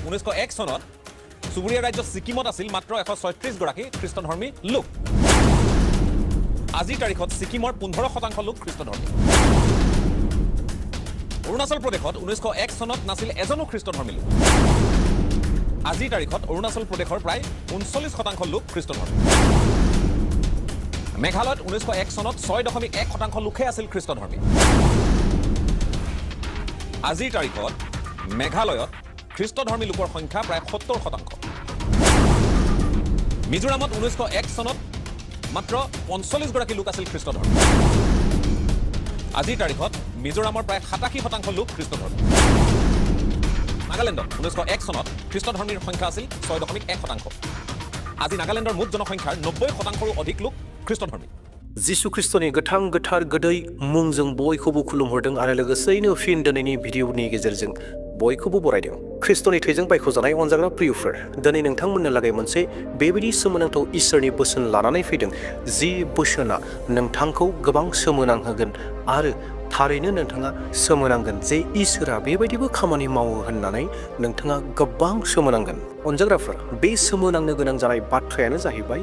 1901 চনত চুবুৰীয়া ৰাজ্য ছিকিমত আছিল মাত্ৰ 136 গৰাকী খ্ৰীষ্টধৰ্মী লোক। আজিৰ তাৰিখত ছিকিমৰ 15% লোক খ্ৰীষ্টধৰ্মী। অৰুণাচল প্ৰদেশত 1901 চনত নাছিল এজনো খ্ৰীষ্টধৰ্মী লোক। আজিৰ তাৰিখত অৰুণাচল প্ৰদেশৰ প্ৰায় 39% লোক খ্ৰীষ্টধৰ্মী। মেঘালয়ত 1901 চনত 6.1% লোকহে আছিল খ্ৰীষ্টধৰ্মী। আজিৰ তাৰিখত মেঘালয়ত খ্ৰীষ্টধৰ্মী লোকৰ সংখ্যা প্ৰায় 70%। মিজোৰামত 1901 চনত মাত্ৰ 45 গৰাকী লোক আছিল খ্ৰীষ্টধৰ্মী। আজিৰ তাৰিখত মিজোৰামৰ প্ৰায় 87% লোক খ্ৰীষ্টধৰ্মী। নাগালেণ্ডত 1901 চনত খ্ৰীষ্টধৰ্মীৰ সংখ্যা আছিল 6.1%। আজি নাগালেণ্ডৰ মুঠ জনসংখ্যাৰ 90%ৰো অধিক লোক খ্ৰীষ্টধৰ্মী। जिसु ख्रिस्टनि गोथां गोथार गोदै मुंजों बयखौबो खुलुमहरदों आरो लोगोसेयैनो फिन दिनैनि भिडिअनि गेजेरजों बयखौबो बरायदों। ख्रिस्टनि थैजों बायख'जानाय अनजाग्रा प्रियफोर, दिनै नोंथांमोननो लागै मोनसे बेबायदि सोमोनांथाव इसोरनि बोसोन लानानै फैदों, जि बोसोना नोंथांखौ गोबां सोमोनांहोगोन आरो थारैनो नोंथाङा सोमोनांगोन जे इसोरा बेबायदिबो खामानि मावो होननानै नोंथाङा गोबां सोमोनांगोन। अनजाग्राफोर, बे सोमोनांनो गोनां जानाय बाथ्रायानो जाहैबाय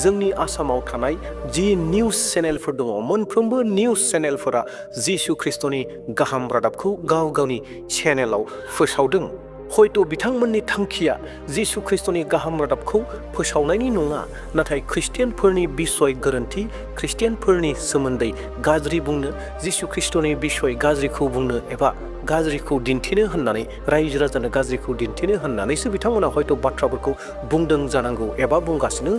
जोंनि आसामाव थानाय जि निउस चेनेलफोर दङ, मोनफ्रोमबो निउस चेनेलफोरा जिसु ख्रिस्टनि गाहाम रादाबखौ गाव गावनि चेनेलाव फोसावदों। हयथ' बिथांमोननि थांखिया जिसु ख्रिस्टनि गाहाम रादाबखौ फोसावनायनि नङा, नाथाय ख्रिस्टियानफोरनि बिसय गोरोन्थि, ख्रिस्टियानफोरनि सोमोन्दै गाज्रि बुंनो, जिसु ख्रिस्टनि बिसय गाज्रिखौ बुंनो एबा गाज्रिखौ दिन्थिनो होननानै, रायजो राजानो गाज्रिखौ दिन्थिनो होननानैसो बिथांमोना हयथ' बाथ्राफोरखौ बुंदों जानांगौ एबा बुंगासिनो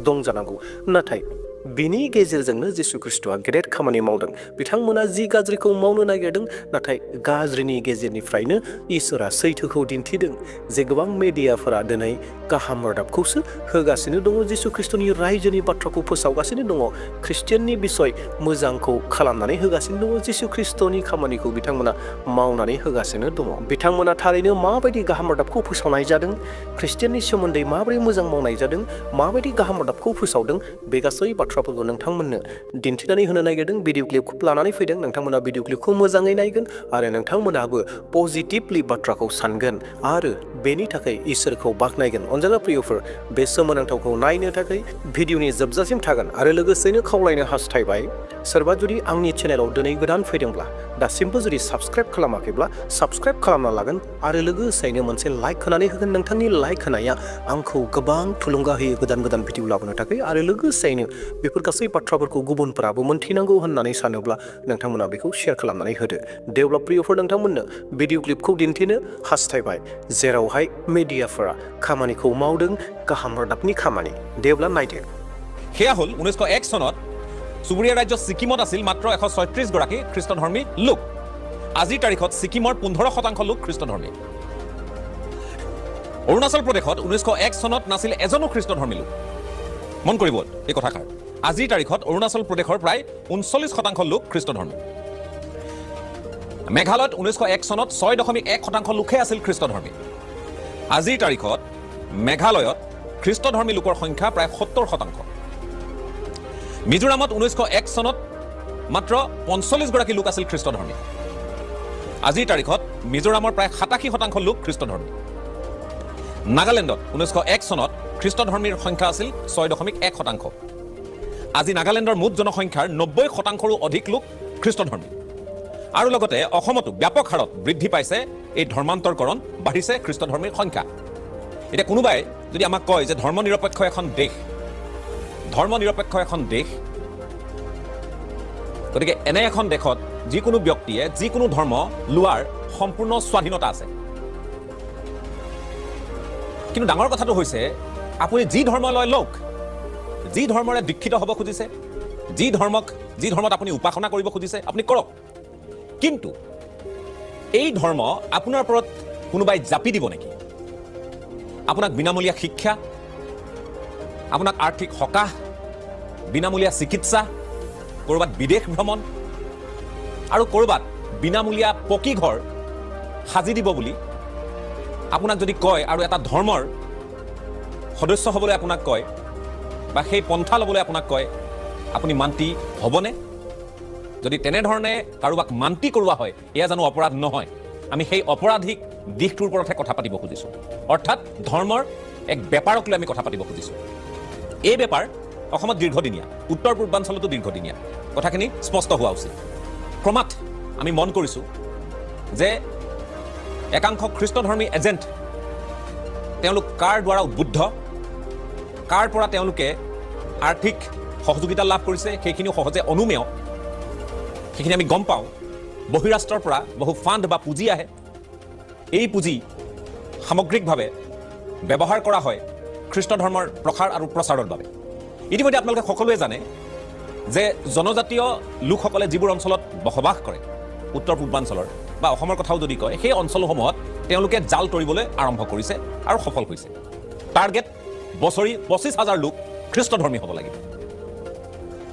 दं जानांगौ। नाथाय बिनि गेजेरजोंनो जिसु ख्रिस्टआ गेदेर खामानि मावदों। बिथांमोना जि गाज्रिखौ मावनो नागिरदों, नाथाय गाज्रिनि गेजेरनिफ्रायनो इसोरा सैथोखौ दिन्थिदों। जे गोबां मेडियाफोरा दिनै गाहाम रादाबखौसो होगासिनो दङ, जिसु ख्रिस्टनि रायजोनि बाथ्राखौ फोसावगासिनो दङ, ख्रिस्टियाननि बिसय मोजांखौ खालामनानै होगासिनो दङ, जिसु ख्रिस्टनि खामानिखौ बिथांमोना मावनानै होगासिनो दङ। बिथांमोना थारैनो माबायदि गाहाम रादाबखौ फोसावनाय जादों, ख्रिस्टियाननि सोमोन्दै माबोरै मोजां मावनाय जादों, माबायदि गाहाम रादाबखौ फोसावदों, बे गासै बाथ्राफोरखौ नोंथांमोननो दिन्थिनानै होनो नागिरदों। भिडिअ क्लिपखौ लानानै फैदों, नोंथांमोना भिडिअ क्लिपखौ मोजाङै नायगोन आरो नोंथांमोनाबो पजिटिभलि बाथ्राखौ सानगोन आरो बेनि थाखाय इसोरखौ बाख्नायगोन। अनजाग्रा प्रियफोर, बे सोमोनांथावखौ नायनो थाखाय भिडिअनि जोबजासिम थागोन आरो लोगोसेनो खावलायनो हास्थायबाय, सोरबा जुदि आंनि चेनेलाव दिनै गोदान फैदोंब्ला, दासिमबो जुदि साबस्क्राइब खालामाखैब्ला साबस्क्राइब खालामना लागोन आरो लोगोसेयैनो मोनसे लाइक होनानै होगोन। नोंथांनि लाइक होनाया आंखौ गोबां थुलुंगा होयो गोदान गोदान भिडिअ लाबोनो थाखाय आरो लोगोसेयैनो बेफोर गासै बाथ्राफोरखौ गुबुनफोराबो मोनथिनांगौ होननानै सानोब्ला नोंथांमोना बेखौ शेयार खालामनानै होदो। देवब्ला प्रियफोर, नोंथांमोननो भिडिअ क्लिपखौ दिन्थिनो हास्थायबाय जेरावहाय मेडियाफोरा खामानिखौ मावदों, गाहाम रादाबनि खामानि। देवब्ला नायदो। সেয়া হ'ল 1901 চনত চুবুৰীয়া ৰাজ্য ছিকিমত আছিল মাত্ৰ 136 গৰাকী খ্ৰীষ্টধৰ্মী লোক। আজিৰ তাৰিখত ছিকিমৰ 15% লোক খ্ৰীষ্টধৰ্মী। অৰুণাচল প্ৰদেশত 1901 চনত নাছিল এজনো খ্ৰীষ্টধৰ্মী লোক। মন কৰিব এই কথাষাৰ। আজিৰ তাৰিখত অৰুণাচল প্ৰদেশৰ প্ৰায় 39% লোক খ্ৰীষ্টধৰ্মী। মেঘালয়ত 1901 চনত 6.1% লোকহে আছিল খ্ৰীষ্টধৰ্মী। আজিৰ তাৰিখত মেঘালয়ত খ্ৰীষ্টধৰ্মী লোকৰ সংখ্যা প্ৰায় 70%। মিজোৰামত 1901 চনত মাত্ৰ 45 গৰাকী লোক আছিল খ্ৰীষ্টধৰ্মী। আজিৰ তাৰিখত মিজোৰামৰ প্ৰায় 87% লোক খ্ৰীষ্টধৰ্মী। নাগালেণ্ডত 1901 চনত খ্ৰীষ্টধৰ্মীৰ সংখ্যা আছিল 6.1%। আজি নাগালেণ্ডৰ মুঠ জনসংখ্যাৰ 90%ৰো অধিক লোক খ্ৰীষ্টধৰ্মী। আৰু লগতে অসমতো ব্যাপক হাৰত বৃদ্ধি পাইছে এই ধৰ্মান্তৰকৰণ, বাঢ়িছে খ্ৰীষ্টধৰ্মীৰ সংখ্যা। এতিয়া কোনোবাই যদি আমাক কয় যে ধৰ্মনিৰপেক্ষ এখন দেশ, ধৰ্মনিৰপেক্ষ এখন দেশ, গতিকে এনে এখন দেশত যিকোনো ব্যক্তিয়ে যিকোনো ধৰ্ম লোৱাৰ সম্পূৰ্ণ স্বাধীনতা আছে। কিন্তু ডাঙৰ কথাটো হৈছে, আপুনি যি ধৰ্ম লয় লওক, যি ধৰ্মৰে দীক্ষিত হ'ব খুজিছে, যি ধৰ্মত আপুনি উপাসনা কৰিব খুজিছে আপুনি কৰক। কিন্তু এই ধৰ্ম আপোনাৰ ওপৰত কোনোবাই জাপি দিব নেকি? আপোনাক বিনামূলীয়া শিক্ষা, আপোনাক আৰ্থিক সকাহ, বিনামূলীয়া চিকিৎসা, ক'ৰবাত বিদেশ ভ্ৰমণ আৰু ক'ৰবাত বিনামূলীয়া পকী ঘৰ সাজি দিব বুলি আপোনাক যদি কয় আৰু এটা ধৰ্মৰ সদস্য হ'বলৈ আপোনাক কয় বা সেই পন্থা ল'বলৈ আপোনাক কয়, আপুনি মান্তি হ'বনে? যদি তেনেধৰণে কাৰোবাক মান্তি কৰোৱা হয়, এয়া জানো অপৰাধ নহয়? আমি সেই অপৰাধীক দিশটোৰ ওপৰতহে কথা পাতিব খুজিছোঁ অৰ্থাৎ ধৰ্মৰ এক বেপাৰক লৈ আমি কথা পাতিব খুজিছোঁ এই বেপাৰ অসমত দীৰ্ঘদিনীয়া উত্তৰ পূৰ্বাঞ্চলতো দীৰ্ঘদিনীয়া কথাখিনি স্পষ্ট হোৱা উচিত ক্ৰমাৎ আমি মন কৰিছোঁ যে একাংশ খ্ৰীষ্টধৰ্মী এজেণ্ট তেওঁলোক কাৰ দ্বাৰা উদ্বুদ্ধ কাৰ পৰা তেওঁলোকে আৰ্থিক সহযোগিতা লাভ কৰিছে সেইখিনিও সহজে অনুমেয় সেইখিনি আমি গম পাওঁ বহিৰাষ্ট্ৰৰ পৰা বহু ফাণ্ড বা পুঁজি আহে এই পুঁজি সামগ্ৰিকভাৱে ব্যৱহাৰ কৰা হয় খ্ৰীষ্ট ধৰ্মৰ প্ৰসাৰ আৰু প্ৰচাৰৰ বাবে ইতিমধ্যে আপোনালোকে সকলোৱে জানে যে জনজাতীয় লোকসকলে যিবোৰ অঞ্চলত বসবাস কৰে উত্তৰ পূৰ্বাঞ্চলৰ বা অসমৰ কথাও যদি কয় সেই অঞ্চলসমূহত তেওঁলোকে জাল তৰিবলৈ আৰম্ভ কৰিছে আৰু সফল হৈছে টাৰ্গেট বছৰি 25,000 লোক খ্ৰীষ্টধৰ্মী হ'ব লাগিব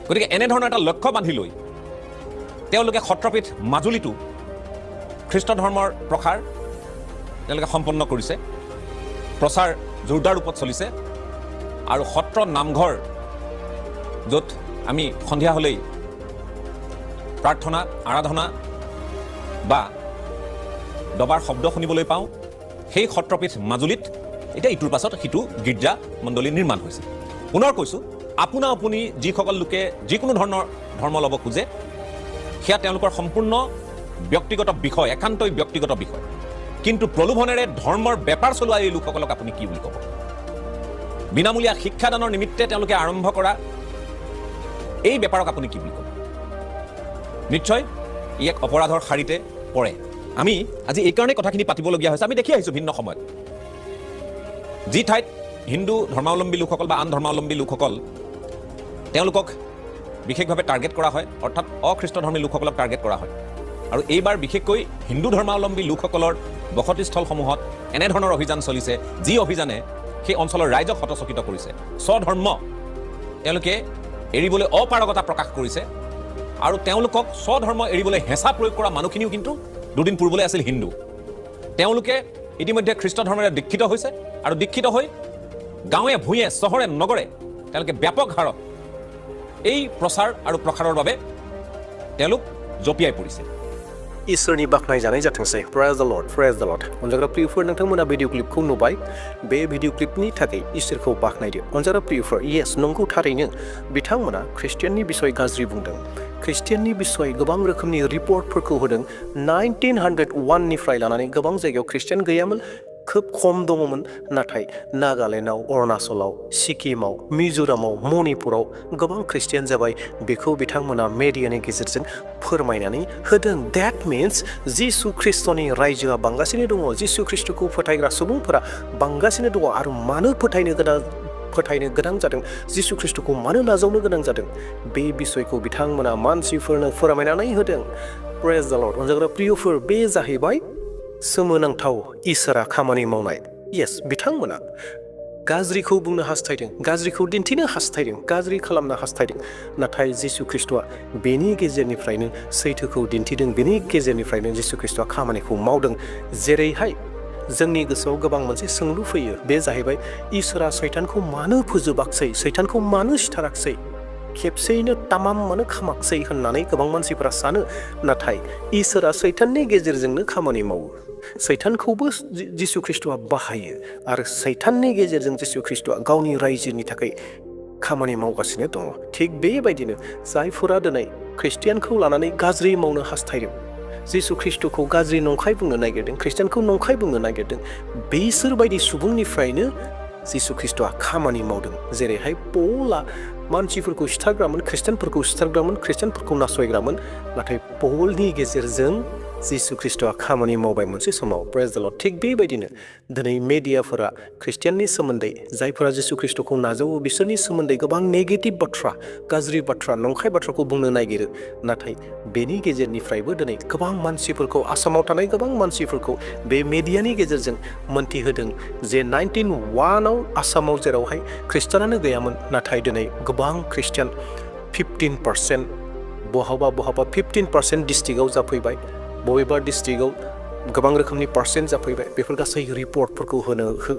গতিকে এনেধৰণৰ এটা লক্ষ্য বান্ধি লৈ তেওঁলোকে সত্ৰপীঠ মাজুলীটো খ্ৰীষ্ট ধৰ্মৰ প্ৰসাৰ তেওঁলোকে সম্পন্ন কৰিছে প্ৰচাৰ জোৰদাৰ ৰূপত চলিছে আৰু সত্ৰ নামঘৰ য'ত আমি সন্ধিয়া হ'লেই প্ৰাৰ্থনা আৰাধনা বা দবাৰ শব্দ শুনিবলৈ পাওঁ সেই সত্ৰপীঠ মাজুলীত এতিয়া ইটোৰ পাছত সিটো গীৰ্জা মণ্ডলী নিৰ্মাণ হৈছে পুনৰ কৈছোঁ আপোনা আপুনি যিসকল লোকে যিকোনো ধৰণৰ ধৰ্ম ল'ব খোজে সেয়া তেওঁলোকৰ সম্পূৰ্ণ ব্যক্তিগত বিষয় একান্তই ব্যক্তিগত বিষয় কিন্তু প্ৰলোভনেৰে ধৰ্মৰ বেপাৰ চলোৱা এই লোকসকলক আপুনি কি বুলি ক'ব বিনামূলীয়া শিক্ষাদানৰ নিমিত্তে তেওঁলোকে আৰম্ভ কৰা এই বেপাৰক আপুনি কি বুলি ক'ব নিশ্চয় ই এক অপৰাধৰ শাৰীতে পৰে আমি আজি এই কাৰণেই কথাখিনি পাতিবলগীয়া হৈছে আমি দেখি আহিছোঁ ভিন্ন সময়ত যি ঠাইত হিন্দু ধৰ্মাৱলম্বী লোকসকল বা আন ধৰ্মাৱলম্বী লোকসকল তেওঁলোকক বিশেষভাৱে টাৰ্গেট কৰা হয় অৰ্থাৎ অখ্ৰীষ্টধৰ্মী লোকসকলক টাৰ্গেট কৰা হয় আৰু এইবাৰ বিশেষকৈ হিন্দু ধৰ্মাৱলম্বী লোকসকলৰ বসতিস্থলসমূহত এনেধৰণৰ অভিযান চলিছে যি অভিযানে সেই অঞ্চলৰ ৰাইজক হতচকিত কৰিছে স্বধৰ্ম তেওঁলোকে এৰিবলৈ অপাৰগতা প্ৰকাশ কৰিছে আৰু তেওঁলোকক স্বধৰ্ম এৰিবলৈ হেঁচা প্ৰয়োগ কৰা মানুহখিনিও কিন্তু দুদিন পূৰ্বলৈ আছিল হিন্দু তেওঁলোকে ইতিমধ্যে খ্ৰীষ্ট ধৰ্মেৰে দীক্ষিত হৈছে আৰু দীক্ষিত হৈ গাঁৱে ভূঞে চহৰে নগৰে তেওঁলোকে ব্যাপক হাৰত এই প্ৰচাৰ আৰু প্ৰসাৰৰ বাবে তেওঁলোক জঁপিয়াই পৰিছে इसोरनि बाख्नायजानाय जाथोंसै प्रेज द लर्ड अनजाग्रा प्रियफोर नोंथांमोना भिडिअ क्लिपखौ नुबाय बे भिडिअ क्लिपनि थाखाय इसोरखौ बाख्नायदो अनजाग्रा प्रियफोर येस नंगौ थारैनो बिथांमोना ख्रिस्टियाननि बिसय गाज्रि बुंदों ख्रिस्टियाननि बिसय गोबां रोखोमनि रिपर्टफोरखौ होदों 1901 निफ्राय लानानै गोबां जायगायाव ख्रिस्टियान गैयामोन खोब खम दङमोन नाथाय नागालेण्डआव अरुणाचलाव सिक्किमाव मिजोरामाव मणिपुराव गोबां ख्रिस्टियान जाबाय बेखौ बिथांमोना मेडियानि गेजेरजों फोरमायनानै होदों दैट मीन्स जिसु ख्रिस्टनि रायजोआ बांगासिनो दङ जिसु ख्रिस्टखौ फोथायग्रा सुबुंफोरा बांगासिनो दङ आरो मानो फोथायनो गोनां जादों जिसु ख्रिस्टखौ मानो नाजावनो गोनां जादों बे बिसयखौ बिथांमोना मानसिफोरनो फोरमायनानै होदों प्रेज द लर्ड अनजाग्रा प्रियफोर बे जाहैबाय सोमोनांथाव इसोरा खामानि मावनाय येस बिथांमोना गाज्रिखौ बुंनो हास्थायदों गाज्रिखौ दिन्थिनो हास्थायदों गाज्रि खालामनो हास्थायदों नाथाय जिसु ख्रिस्टआ बेनि गेजेरनिफ्रायनो सैथोखौ दिन्थिदों बेनि गेजेरनिफ्रायनो जिसु ख्रिस्टआ खामानिखौ मावदों जेरैहाय जोंनि गोसोआव गोबां मोनसे सोंलु फैयो बे जाहैबाय इसोरा सैतानखौ मानो फोजोबाखसै सैतानखौ मानो सिथाराखसै खेबसेयैनो तामाम मानो खामाखसै होननानै गोबां मानसिफोरा सानो नाथाय इसोरा सैताननि गेजेरजोंनो खामानि मावो सैतानखौबो जिसु ख्रिस्टआ बाहायो आरो सैताननि गेजेरजों जिसु ख्रिस्टआ गावनि रायजोनि थाखाय खामानि मावगासिनो दङ थिग बेबायदिनो जायफोरा दिनै ख्रिस्टियानखौ लानानै गाज्रि मावनो हास्थायदों जिसु ख्रिस्टखौ गाज्रि नंखाय बुंनो नागिरदों ख्रिस्टियानखौ नंखाय बुंनो नागिरदों बेसोरबायदि सुबुंनिफ्रायनो जिसु ख्रिस्टआ खामानि मावदों जेरैहाय पौला मानसिफोरखौ सिथारग्रामोन ख्रिस्टियानफोरखौ नासयग्रामोन नाथाय पौलनि गेजेरजों जिसु ख्रिस्टआ खामानि मावबाय मोनसे समाव प्रेज द लर्ड थिग बेबायदिनो दिनै मेडियाफोरा ख्रिस्टियाननि सोमोन्दै जायफोरा जिसु ख्रिस्टखौ नाजावो बिसोरनि सोमोन्दै गोबां नेगेटिभ बाथ्रा गाज्रि बाथ्रा नंखाय बाथ्राखौ बुंनो नागिरो नाथाय बेनि गेजेरनिफ्रायबो दिनै गोबां मानसिफोरखौ आसामाव थानाय गोबां मानसिफोरखौ बे मेडियानि गेजेरजों मोन्थिहोदों जे 1901 आव आसामाव जेरावहाय ख्रिस्टियानानो गैयामोन नाथाय दिनै गोबां ख्रिस्टियान 15% बहाबा 15% डिस्ट्रिक्टआव जाफैबाय बबेबा डिस्ट्रिक्टआव गोबां रोखोमनि पार्सेन्ट जाफैबाय बेफोर गासै रिपर्टफोरखौ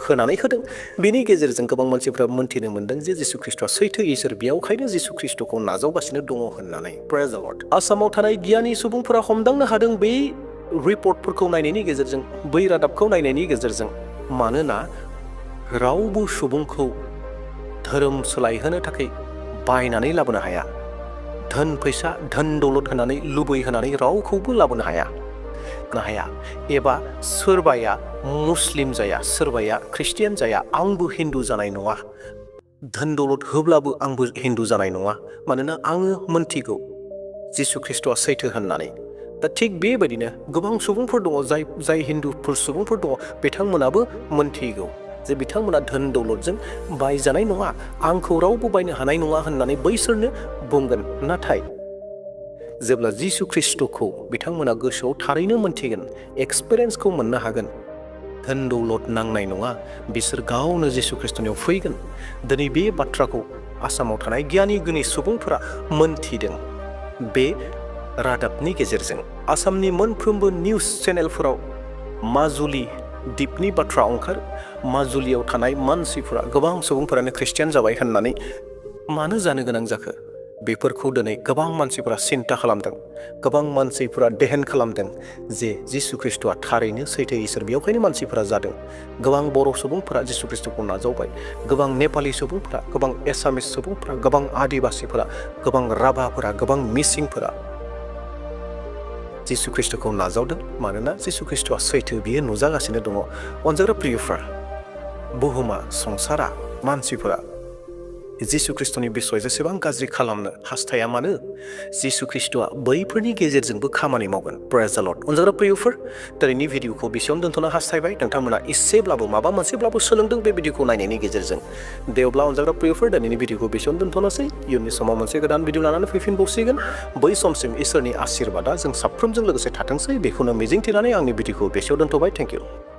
होनानै होदों बेनि गेजेरजों गोबां मानसिफ्रा मोन्थिनो मोन्दों जे जिसु ख्रिस्टआ सैथो इसोर बेयावखायनो जिसु ख्रिस्टखौ नाजावगासिनो दङ होननानै प्रेज द लर्ड आसामाव थानाय गियानि सुबुंफोरा हमदांनो हादों बे रिपर्टफोरखौ नायनायनि गेजेरजों बै रादाबखौ नायनायनि गेजेरजों मानोना रावबो सुबुंखौ धोरोम सोलायहोनो थाखाय बायनानै लाबोनो हाया। धोन फैसा धोन दौलत होनानै लुबैहोनानै रावखौबो लाबोनो हाया एबा सोरबाया मुस्लिम जाया सोरबाया ख्रिस्टियान जाया आंबो हिन्दु जानाय नङा, धोन दौलत होब्लाबो आंबो हिन्दु जानाय नङा, मानोना आङो मोनथिगौ जिसु ख्रिस्ट'आ सैथो होननानै। दा थिग बेबायदिनो गोबां सुबुंफोर दङ जाय हिन्दुफोर सुबुंफोर दङ बिथांमोनाबो मोनथिगौ जे बिथांमोना धोन दौलतजों बायजानाय नङा, आंखौ रावबो बायनो हानाय नङा होननानै बैसोरनो बुंगोन। नाथाय जेब्ला जिसु ख्रिस्ट'खौ बिथांमोना गोसोआव थारैनो मोनथिगोन, एक्सपिरियेन्सखौ मोननो हागोन, धोन दौलत नांनाय नङा, बिसोर गावनो जिसु ख्रिस्ट'नियाव फैगोन। दिनै बे बाथ्राखौ आसामाव थानाय गियानि गुनि सुबुंफोरा मोनथिदों। बे रादाबनि गेजेरजों आसामनि मोनफ्रोमबो निउस चेनेलफोराव माजुलि दिपनि बाथ्रा ओंखारो। माजुलियाव थानाय मानसिफोरा गोबां सुबुंफोरानो ख्रिस्टियान जाबाय होननानै मानो जानो गोनां जाखो? बेफोरखौ दिनै गोबां मानसिफोरा सिन्ता खालामदों, गोबां मानसिफोरा देहेन खालामदों जे जिसु ख्रिस्ट'आ थारैनो सैथो इसोर, बेयावखायनो मानसिफोरा जादों। गोबां बर' सुबुंफोरा जिसु ख्रिस्ट'खौ नाजावबाय, गोबां नेपालि सुबुंफोरा, गोबां एसामिस सुबुंफोरा, गोबां आदिबासिफोरा, गोबां राभाफोरा, गोबां मिसिंफोरा जिसु ख्रिस्ट'खौ नाजावदों। मानोना जिसु ख्रिस्ट'आ सैथो, बियो नुजागासिनो दङ। अनजाग्रा प्रियफोर, बुहुमा संसारा मानसिफोरा जिसु ख्रिस्ट'नि बिसय जेसेबां गाज्रि खालामनो हास्थाया मानो, जिसु ख्रिस्ट'आ बैफोरनि गेजेरजोंबो खामानि मावगोन। प्रेज द लर्ड। अनजाग्रा प्रियफोर, दिनैनि भिडिअखौ बेसेयावनो दोनथ'नो हास्थायबाय। नोंथांमोना एसेब्लाबो माबा मोनसेब्लाबो सोलोंदों बे भिडिअखौ नायनायनि गेजेरजों। दे अब्ला अनजाग्रा प्रियफोर, दिनैनि भिडिअखौ बेसेयावनो दोनथ'नोसै। इयुननि समाव मोनसे गोदान भिडिअ लानानै फैफिनबावसिगोन। बै समसिम इसोरनि आशीर्बादा जों साफ्रोमजों लोगोसे थाथोंसै, बेखौनो मिजिंथिनानै आंनि भिडिअखौ बेसेयाव दोनथ'बाय। Thank you.